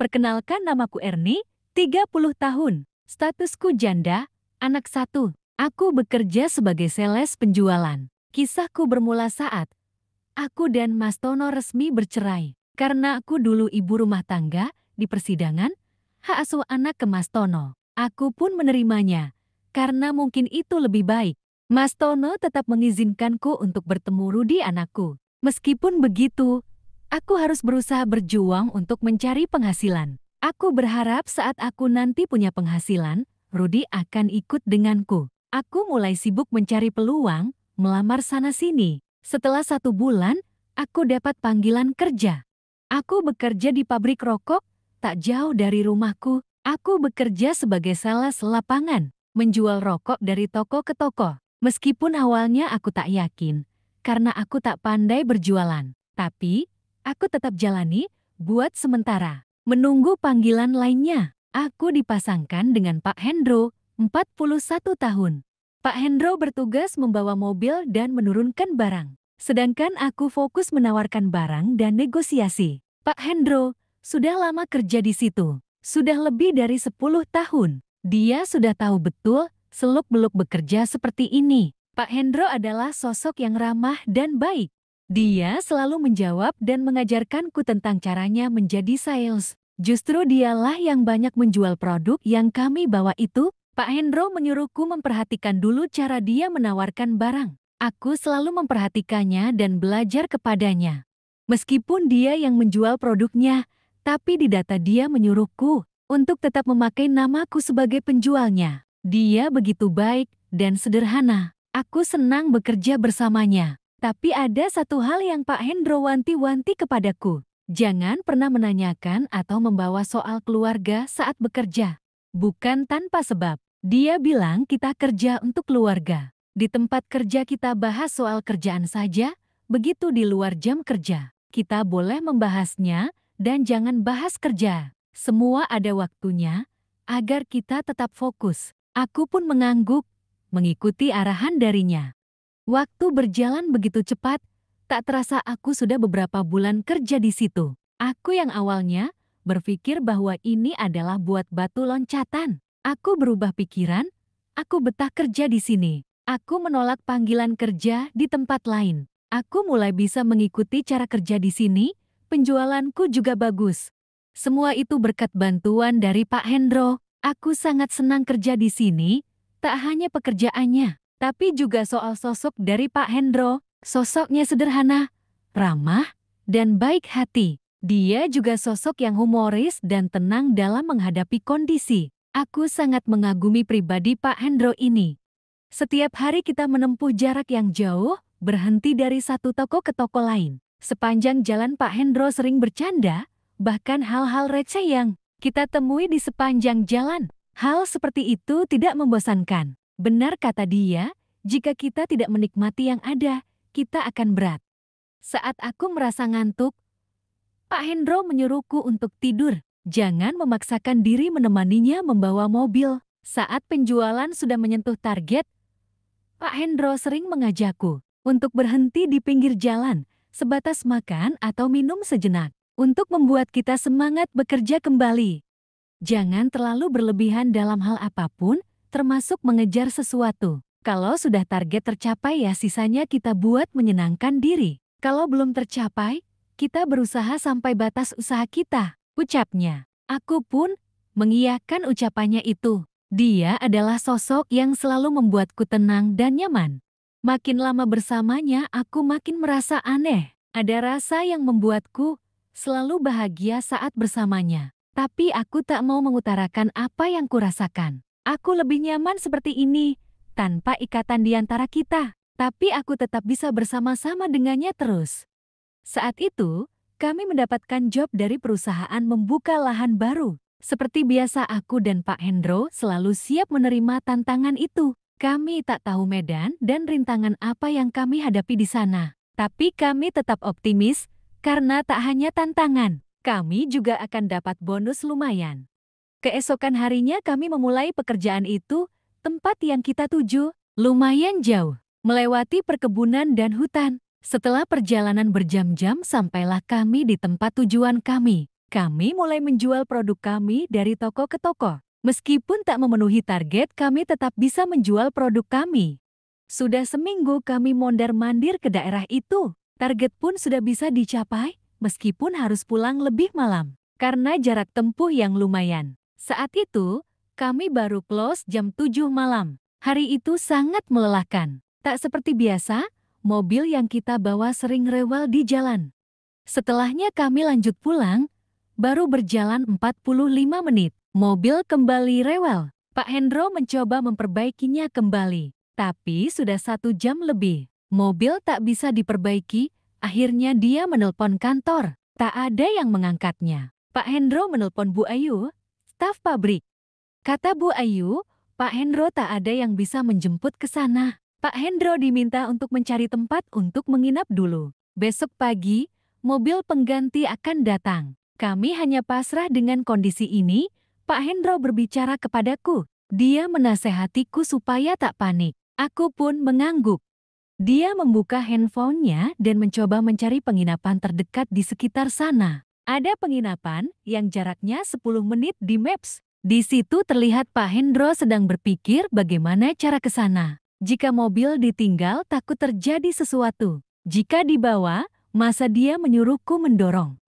Perkenalkan, namaku Erni, 30 tahun. Statusku janda, anak satu. Aku bekerja sebagai sales penjualan. Kisahku bermula saat aku dan Mas Tono resmi bercerai. Karena aku dulu ibu rumah tangga, di persidangan, hak asuh anak ke Mas Tono. Aku pun menerimanya, karena mungkin itu lebih baik. Mas Tono tetap mengizinkanku untuk bertemu Rudi anakku. Meskipun begitu, aku harus berusaha berjuang untuk mencari penghasilan. Aku berharap saat aku nanti punya penghasilan, Rudi akan ikut denganku. Aku mulai sibuk mencari peluang, melamar sana-sini. Setelah 1 bulan, aku dapat panggilan kerja. Aku bekerja di pabrik rokok, tak jauh dari rumahku. Aku bekerja sebagai sales lapangan, menjual rokok dari toko ke toko. Meskipun awalnya aku tak yakin, karena aku tak pandai berjualan. Tapi, aku tetap jalani, buat sementara. Menunggu panggilan lainnya, aku dipasangkan dengan Pak Hendro, 41 tahun. Pak Hendro bertugas membawa mobil dan menurunkan barang. Sedangkan aku fokus menawarkan barang dan negosiasi. Pak Hendro sudah lama kerja di situ. Sudah lebih dari 10 tahun. Dia sudah tahu betul seluk-beluk bekerja seperti ini. Pak Hendro adalah sosok yang ramah dan baik. Dia selalu menjawab dan mengajarkanku tentang caranya menjadi sales. Justru dialah yang banyak menjual produk yang kami bawa itu. Pak Hendro menyuruhku memperhatikan dulu cara dia menawarkan barang. Aku selalu memperhatikannya dan belajar kepadanya. Meskipun dia yang menjual produknya, tapi di data dia menyuruhku untuk tetap memakai namaku sebagai penjualnya. Dia begitu baik dan sederhana. Aku senang bekerja bersamanya. Tapi ada satu hal yang Pak Hendro wanti-wanti kepadaku. Jangan pernah menanyakan atau membawa soal keluarga saat bekerja. Bukan tanpa sebab. Dia bilang kita kerja untuk keluarga. Di tempat kerja kita bahas soal kerjaan saja, begitu di luar jam kerja. Kita boleh membahasnya dan jangan bahas kerja. Semua ada waktunya, agar kita tetap fokus. Aku pun mengangguk, mengikuti arahan darinya. Waktu berjalan begitu cepat, tak terasa aku sudah beberapa bulan kerja di situ. Aku yang awalnya berpikir bahwa ini adalah buat batu loncatan. Aku berubah pikiran, aku betah kerja di sini. Aku menolak panggilan kerja di tempat lain. Aku mulai bisa mengikuti cara kerja di sini, penjualanku juga bagus. Semua itu berkat bantuan dari Pak Hendro. Aku sangat senang kerja di sini, tak hanya pekerjaannya, tapi juga soal sosok dari Pak Hendro. Sosoknya sederhana, ramah, dan baik hati. Dia juga sosok yang humoris dan tenang dalam menghadapi kondisi. Aku sangat mengagumi pribadi Pak Hendro ini. Setiap hari kita menempuh jarak yang jauh, berhenti dari satu toko ke toko lain. Sepanjang jalan Pak Hendro sering bercanda, bahkan hal-hal receh yang kita temui di sepanjang jalan. Hal seperti itu tidak membosankan. Benar kata dia, jika kita tidak menikmati yang ada, kita akan berat. Saat aku merasa ngantuk, Pak Hendro menyuruhku untuk tidur. Jangan memaksakan diri menemaninya membawa mobil. Saat penjualan sudah menyentuh target, Pak Hendro sering mengajakku untuk berhenti di pinggir jalan, sebatas makan atau minum sejenak, untuk membuat kita semangat bekerja kembali. Jangan terlalu berlebihan dalam hal apapun, termasuk mengejar sesuatu. Kalau sudah target tercapai ya sisanya kita buat menyenangkan diri. Kalau belum tercapai, kita berusaha sampai batas usaha kita, ucapnya. Aku pun mengiyakan ucapannya itu. Dia adalah sosok yang selalu membuatku tenang dan nyaman. Makin lama bersamanya, aku makin merasa aneh. Ada rasa yang membuatku selalu bahagia saat bersamanya. Tapi aku tak mau mengutarakan apa yang kurasakan. Aku lebih nyaman seperti ini, tanpa ikatan di antara kita. Tapi aku tetap bisa bersama-sama dengannya terus. Saat itu, kami mendapatkan job dari perusahaan membuka lahan baru. Seperti biasa aku dan Pak Hendro selalu siap menerima tantangan itu. Kami tak tahu medan dan rintangan apa yang kami hadapi di sana. Tapi kami tetap optimis, karena tak hanya tantangan, kami juga akan dapat bonus lumayan. Keesokan harinya kami memulai pekerjaan itu, tempat yang kita tuju lumayan jauh, melewati perkebunan dan hutan. Setelah perjalanan berjam-jam sampailah kami di tempat tujuan kami. kami mulai menjual produk kami dari toko ke toko. Meskipun tak memenuhi target, kami tetap bisa menjual produk kami. Sudah seminggu kami mondar-mandir ke daerah itu. Target pun sudah bisa dicapai, meskipun harus pulang lebih malam. Karena jarak tempuh yang lumayan. Saat itu, kami baru close jam 7 malam. Hari itu sangat melelahkan. Tak seperti biasa, mobil yang kita bawa sering rewel di jalan. Setelahnya kami lanjut pulang, baru berjalan 45 menit. Mobil kembali rewel. Pak Hendro mencoba memperbaikinya kembali. Tapi sudah 1 jam lebih. Mobil tak bisa diperbaiki, akhirnya dia menelpon kantor. Tak ada yang mengangkatnya. Pak Hendro menelpon Bu Ayu, staf pabrik. Kata Bu Ayu, Pak Hendro tak ada yang bisa menjemput ke sana. Pak Hendro diminta untuk mencari tempat untuk menginap dulu. Besok pagi, mobil pengganti akan datang. Kami hanya pasrah dengan kondisi ini. Pak Hendro berbicara kepadaku. Dia menasehatiku supaya tak panik. Aku pun mengangguk. Dia membuka handphonenya dan mencoba mencari penginapan terdekat di sekitar sana. Ada penginapan yang jaraknya 10 menit di Maps. Di situ terlihat Pak Hendro sedang berpikir bagaimana cara ke sana. Jika mobil ditinggal, takut terjadi sesuatu. Jika dibawa, masa dia menyuruhku mendorong.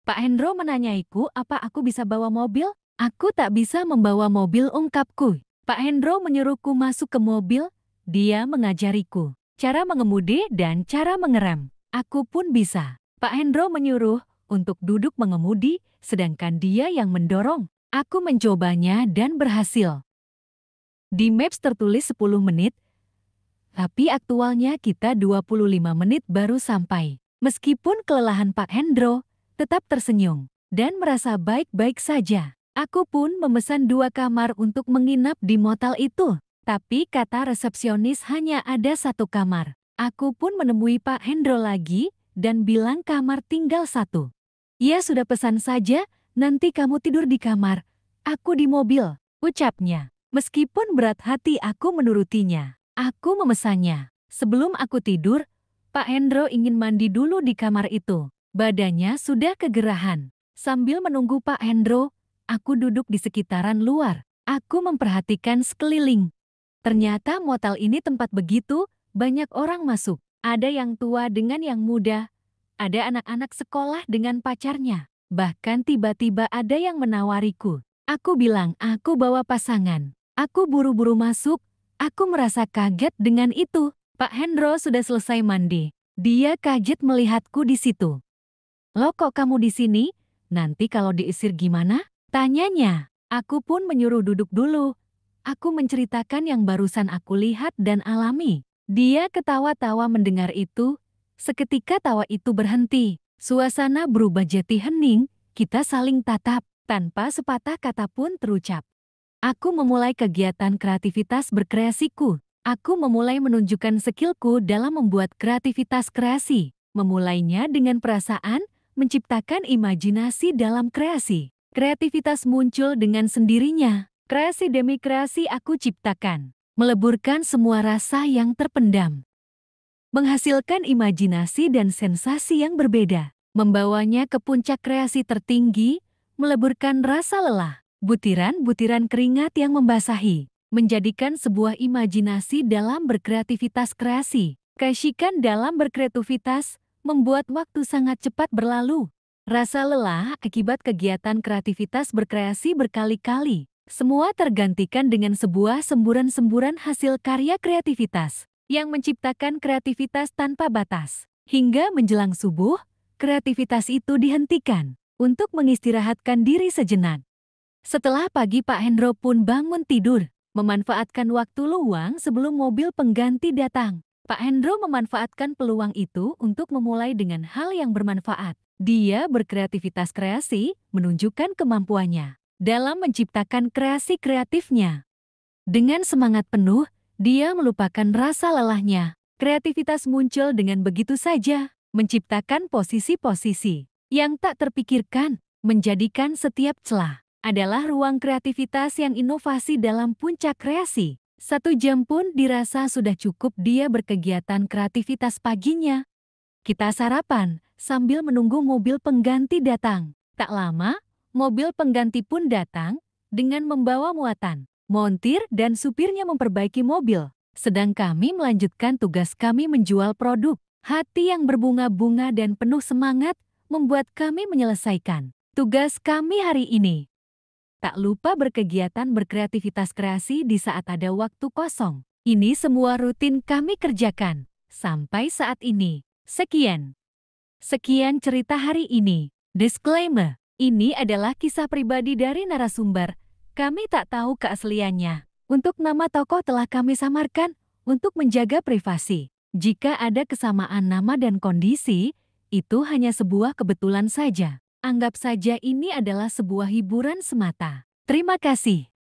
Pak Hendro menanyaiku apa aku bisa bawa mobil. Aku tak bisa membawa mobil, ungkapku. Pak Hendro menyuruhku masuk ke mobil. Dia mengajariku cara mengemudi dan cara mengerem. Aku pun bisa. Pak Hendro menyuruh untuk duduk mengemudi, sedangkan dia yang mendorong. Aku mencobanya dan berhasil. Di Maps tertulis 10 menit, tapi aktualnya kita 25 menit baru sampai. Meskipun kelelahan, Pak Hendro tetap tersenyum dan merasa baik-baik saja. Aku pun memesan 2 kamar untuk menginap di motel itu. Tapi kata resepsionis hanya ada 1 kamar. Aku pun menemui Pak Hendro lagi dan bilang kamar tinggal 1. Ya sudah, pesan saja, nanti kamu tidur di kamar, aku di mobil, ucapnya. Meskipun berat hati aku menurutinya. Aku memesannya. Sebelum aku tidur, Pak Hendro ingin mandi dulu di kamar itu. Badannya sudah kegerahan. Sambil menunggu Pak Hendro, aku duduk di sekitaran luar. Aku memperhatikan sekeliling. Ternyata motel ini tempat begitu banyak orang masuk. Ada yang tua dengan yang muda. Ada anak-anak sekolah dengan pacarnya. Bahkan tiba-tiba ada yang menawariku. Aku bilang aku bawa pasangan. Aku buru-buru masuk. Aku merasa kaget dengan itu. Pak Hendro sudah selesai mandi. Dia kaget melihatku di situ. Loh, kok kamu di sini? Nanti kalau diusir gimana? Tanyanya. Aku pun menyuruh duduk dulu. Aku menceritakan yang barusan aku lihat dan alami. Dia ketawa-tawa mendengar itu. Seketika tawa itu berhenti. Suasana berubah jadi hening. Kita saling tatap. Tanpa sepatah kata pun terucap. Aku memulai kegiatan kreativitas berkreasiku. Aku memulai menunjukkan skillku dalam membuat kreativitas kreasi. Memulainya dengan perasaan, menciptakan imajinasi dalam kreasi. Kreativitas muncul dengan sendirinya. Kreasi demi kreasi aku ciptakan. Meleburkan semua rasa yang terpendam. Menghasilkan imajinasi dan sensasi yang berbeda. Membawanya ke puncak kreasi tertinggi, meleburkan rasa lelah. Butiran-butiran keringat yang membasahi. Menjadikan sebuah imajinasi dalam berkreativitas kreasi. Keasikan dalam berkreativitas, membuat waktu sangat cepat berlalu. Rasa lelah akibat kegiatan kreativitas berkreasi berkali-kali. Semua tergantikan dengan sebuah semburan-semburan hasil karya kreativitas yang menciptakan kreativitas tanpa batas. Hingga menjelang subuh, kreativitas itu dihentikan untuk mengistirahatkan diri sejenak. Setelah pagi, Pak Hendro pun bangun tidur, memanfaatkan waktu luang sebelum mobil pengganti datang. Pak Hendro memanfaatkan peluang itu untuk memulai dengan hal yang bermanfaat. Dia berkreativitas kreasi, menunjukkan kemampuannya dalam menciptakan kreasi kreatifnya. Dengan semangat penuh, dia melupakan rasa lelahnya. Kreativitas muncul dengan begitu saja, menciptakan posisi-posisi yang tak terpikirkan, menjadikan setiap celah adalah ruang kreativitas yang inovasi dalam puncak kreasi. 1 jam pun dirasa sudah cukup dia berkegiatan kreativitas paginya. Kita sarapan sambil menunggu mobil pengganti datang. Tak lama, mobil pengganti pun datang dengan membawa muatan. Montir dan supirnya memperbaiki mobil, sedang kami melanjutkan tugas kami menjual produk. Hati yang berbunga-bunga dan penuh semangat membuat kami menyelesaikan tugas kami hari ini. Tak lupa berkegiatan berkreativitas kreasi di saat ada waktu kosong. Ini semua rutin kami kerjakan sampai saat ini. Sekian cerita hari ini. Disclaimer, ini adalah kisah pribadi dari narasumber. Kami tak tahu keasliannya. Untuk nama tokoh telah kami samarkan untuk menjaga privasi. Jika ada kesamaan nama dan kondisi, itu hanya sebuah kebetulan saja. Anggap saja ini adalah sebuah hiburan semata. Terima kasih.